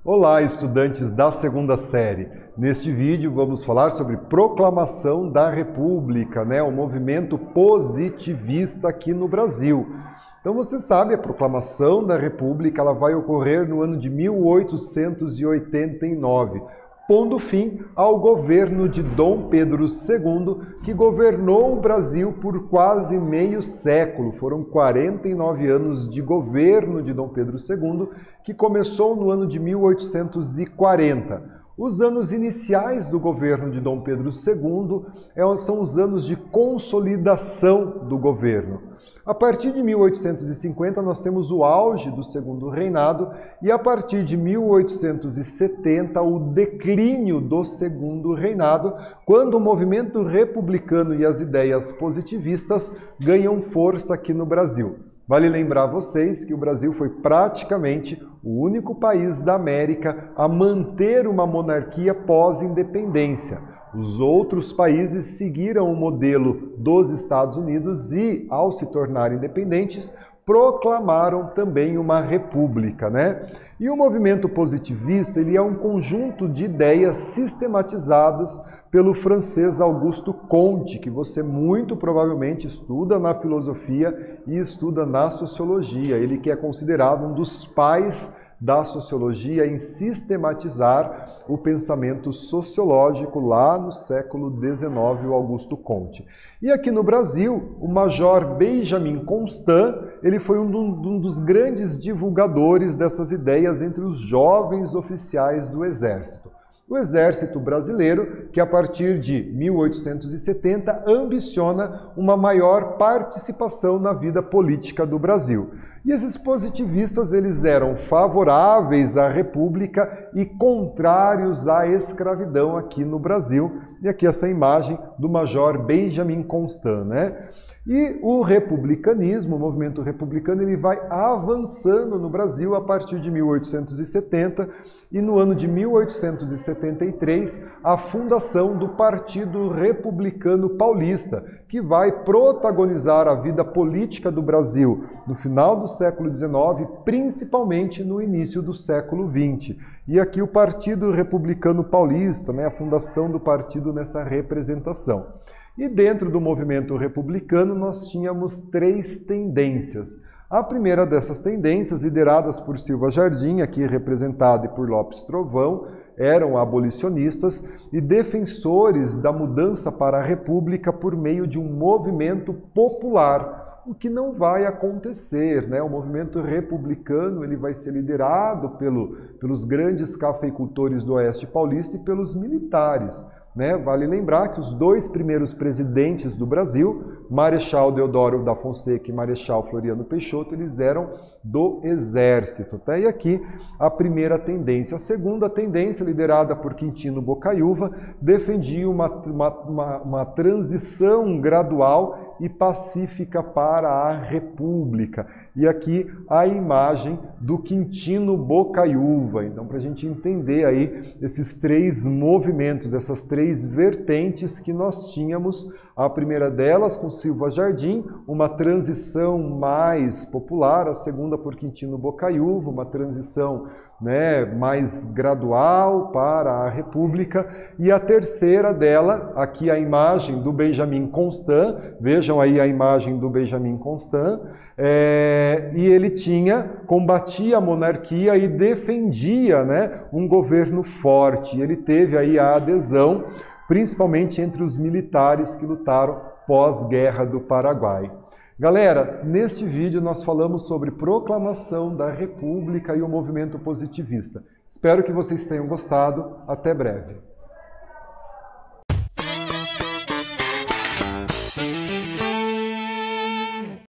Olá, estudantes da segunda série. Neste vídeo vamos falar sobre Proclamação da República, o movimento positivista aqui no Brasil. Então você sabe, a Proclamação da República ela vai ocorrer no ano de 1889, pondo fim ao governo de Dom Pedro II, que governou o Brasil por quase meio século. Foram 49 anos de governo de Dom Pedro II, que começou no ano de 1840. Os anos iniciais do governo de Dom Pedro II são os anos de consolidação do governo. A partir de 1850, nós temos o auge do segundo reinado e a partir de 1870, o declínio do segundo reinado, quando o movimento republicano e as ideias positivistas ganham força aqui no Brasil. Vale lembrar vocês que o Brasil foi praticamente o único país da América a manter uma monarquia pós-independência. Os outros países seguiram o modelo dos Estados Unidos e, ao se tornarem independentes, proclamaram também uma república, E o movimento positivista ele é um conjunto de ideias sistematizadas pelo francês Auguste Comte, que você muito provavelmente estuda na filosofia e estuda na sociologia. Ele que é considerado um dos pais da sociologia em sistematizar o pensamento sociológico lá no século XIX, o Auguste Comte. E aqui no Brasil, o Major Benjamin Constant, ele foi um dos grandes divulgadores dessas ideias entre os jovens oficiais do Exército. O Exército Brasileiro, que a partir de 1870 ambiciona uma maior participação na vida política do Brasil. E esses positivistas eles eram favoráveis à República e contrários à escravidão aqui no Brasil. E aqui essa imagem do Major Benjamin Constant, E o republicanismo, o movimento republicano, ele vai avançando no Brasil a partir de 1870 e no ano de 1873 a fundação do Partido Republicano Paulista, que vai protagonizar a vida política do Brasil no final do século XIX, principalmente no início do século XX. E aqui o Partido Republicano Paulista, a fundação do partido nessa representação. E dentro do movimento republicano nós tínhamos três tendências. A primeira dessas tendências, lideradas por Silva Jardim, aqui representado por Lopes Trovão, eram abolicionistas e defensores da mudança para a república por meio de um movimento popular, o que não vai acontecer, O movimento republicano ele vai ser liderado pelos grandes cafeicultores do Oeste Paulista e pelos militares. Vale lembrar que os dois primeiros presidentes do Brasil, Marechal Deodoro da Fonseca e Marechal Floriano Peixoto, eles eram do Exército. E aqui a primeira tendência. A segunda tendência, liderada por Quintino Bocaiúva, defendia uma transição gradual e pacífica para a República. E aqui a imagem do Quintino Bocaiúva. Então, para a gente entender aí esses três movimentos, essas três vertentes que nós tínhamos, a primeira delas com Silva Jardim, uma transição mais popular, a segunda por Quintino Bocaiúva, uma transição mais gradual para a República, e a terceira dela, aqui a imagem do Benjamin Constant, vejam aí a imagem do Benjamin Constant, e ele combatia a monarquia e defendia um governo forte. Ele teve aí a adesão, principalmente entre os militares que lutaram pós-guerra do Paraguai. Galera, neste vídeo nós falamos sobre Proclamação da República e o movimento positivista. Espero que vocês tenham gostado. Até breve.